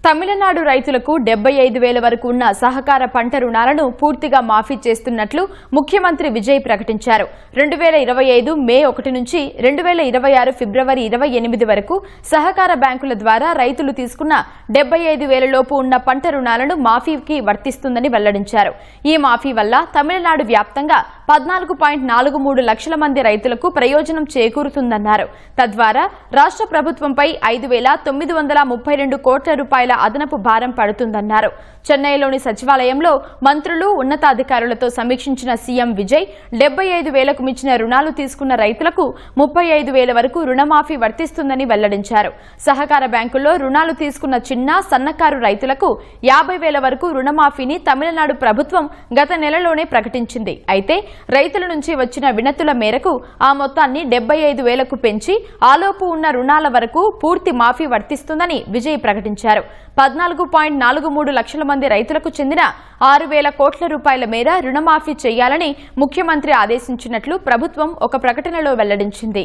తమిళనాడు రైతులకు 75,000 వరకు ఉన్న సహకార పంట రుణాలను పూర్తిగా మాఫీ చేస్తున్నట్లు ముఖ్యమంత్రి విజయ్ ప్రకటించారు. 2025 మే 1 నుంచి 2026 ఫిబ్రవరి 28 వరకు సహకార బ్యాంకుల ద్వారా రైతులు తీసుకున్న 75,000 లోపు ఉన్న పంట రుణాలను మాఫీకి వర్తిస్తుందని వెల్లడించారు. ఈ మాఫీ వల్ల తమిళనాడు వ్యాప్తంగా 14.43 లక్షల మంది రైతులకు ప్రయోజనం చేకూరుతుందన్నారు. తద్వారా రాష్ట్ర ప్రభుత్వంపై 5,932 కోట్ల రూపాయల అదనపు భారం పడుతుందన్నారు. చెన్నైలోని సచివాలయంలో మంత్రులు ఉన్నతాధికారులతో సమీక్షించిన సీఎం విజయ్ 75,000కు మించిన రుణాలు తీసుకున్న రైతులకు 35,000 వరకు రుణమాఫీ వర్తిస్తుందని వెల్లడించారు. సహకార బ్యాంకుల్లో రుణాలు తీసుకున్న చిన్న సన్నకారు రైతులకు 50,000 వరకు రుణమాఫీని తమిళనాడు ప్రభుత్వం గత నెలలోనే ప్రకటించింది. అయితే రైతుల నుంచి వచ్చిన వినతుల మేరకు ఆ మొత్తాన్ని 75,000కు పెంచి ఆలోపు ఉన్న రుణాల వరకు పూర్తి మాఫీ వర్తిస్తుందని విజయ్ ప్రకటించారు. 14.43 లక్షల మంది రైతులకు చెందిన 6,000 కోట్ల రూపాయల మేర రుణమాఫీ చేయాలని ముఖ్యమంత్రి ఆదేశించినట్లు ప్రభుత్వం ఒక ప్రకటనలో వెల్లడించింది.